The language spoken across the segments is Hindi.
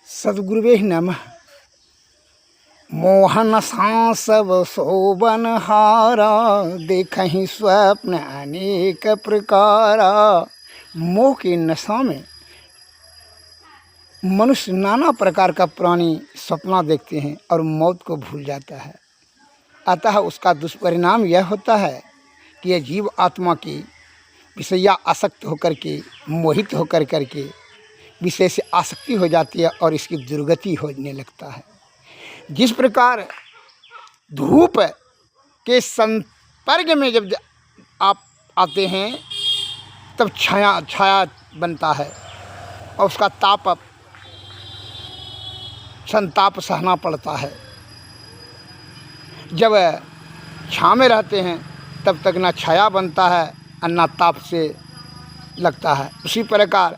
सद्गुरुवे नमः। मोहन सांसव शोभन हारा, देखहि स्वप्न अनेक प्रकारा। मोह की नशा में मनुष्य नाना प्रकार का प्राणी सपना देखते हैं और मौत को भूल जाता है। अतः उसका दुष्परिणाम यह होता है कि यह जीव आत्मा की विषया आसक्त होकर के, मोहित होकर के विषय से आसक्ति हो जाती है और इसकी दुर्गति होने लगता है। जिस प्रकार धूप के संपर्क में जब आप आते हैं तब छाया बनता है और उसका संताप सहना पड़ता है। जब छाँव में रहते हैं तब तक ना छाया बनता है और ना ताप से लगता है। उसी प्रकार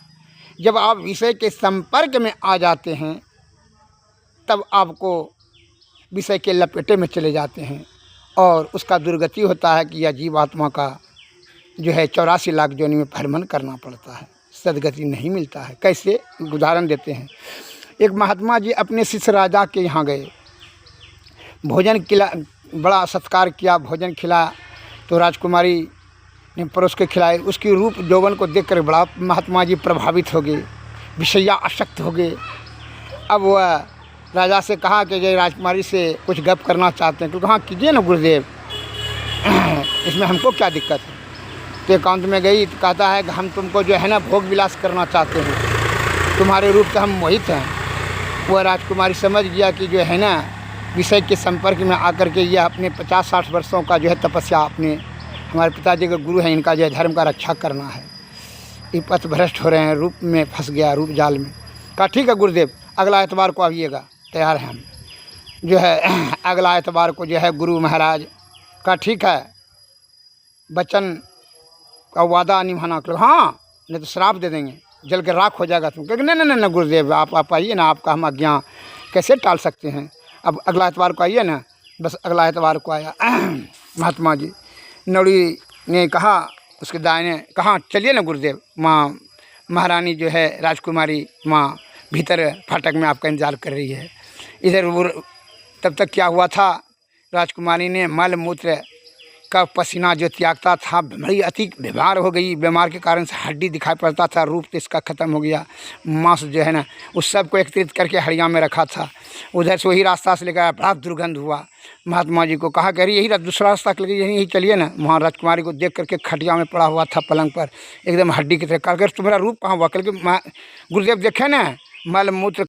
जब आप विषय के संपर्क में आ जाते हैं तब आपको विषय के लपेटे में चले जाते हैं और उसका दुर्गति होता है कि यह जीवात्मा का जो है 84 लाख योनि में भ्रमण करना पड़ता है, सद्गति नहीं मिलता है। कैसे, उदाहरण देते हैं। एक महात्मा जी अपने शिष्य राजा के यहाँ गए, भोजन खिला, बड़ा सत्कार किया, भोजन खिलाया तो राजकुमारी ने परोस के खिलाए। उसकी रूप यौवन को देखकर बड़ा महात्मा जी प्रभावित हो गए, विषया आसक्त हो गए। अब वह राजा से कहा कि जय राजकुमारी से कुछ गप करना चाहते हैं। क्योंकि हाँ कीजिए ना गुरुदेव, इसमें हमको क्या दिक्कत है। तो एकांत में गई तो कहता है कि हम तुमको जो है ना भोग विलास करना चाहते हैं, तुम्हारे रूप से हम मोहित हैं। वह राजकुमारी समझ गया कि जो है ना विषय के संपर्क में आकर के यह अपने 50-60 वर्षों का जो है तपस्या, अपने हमारे पिताजी के गुरु हैं, इनका जो है धर्म का रक्षा करना है, ये पथ भ्रष्ट हो रहे हैं, रूप में फंस गया, रूप जाल में। कहा ठीक है गुरुदेव, अगला एतवार को आइएगा, तैयार हैं हम। जो है अगला एतवार को जो है गुरु महाराज का ठीक है, बचन का वादा निभाना। हाँ नहीं तो श्राप दे देंगे, जल के राख हो जाएगा तुम। कहेंगे नहीं नहीं नहीं गुरुदेव आप आइए ना, आपका हम आज्ञा कैसे टाल सकते हैं। अब अगला एतवार को आइए ना। बस अगला एतवार को आया महात्मा जी। नौड़ी ने कहा, उसके दाई ने कहा चलिए ना गुरुदेव, माँ महारानी जो है राजकुमारी माँ भीतर फाटक में आपका इंतजार कर रही है। इधर वो तब तक क्या हुआ था, राजकुमारी ने मल मूत्र का पसीना जो त्यागता था, बड़ी अति बीमार हो गई। बीमार के कारण से हड्डी दिखाई पड़ता था, रूप तो इसका ख़त्म हो गया। मांस जो है ना उस सब को एकत्रित करके हड़िया में रखा था। उधर से वही रास्ता से लेकर बड़ा दुर्गंध हुआ। महात्मा जी को कहा, कह रही यही दूसरा रास्ता लगे, यही चलिए ना। वहाँ राजकुमारी को देख करके खटिया में पड़ा हुआ था पलंग पर, एकदम हड्डी की तरह। कहा तुम्हारा रूप कहाँ हुआ? कल के गुरुदेव देखे ना मल मूत्र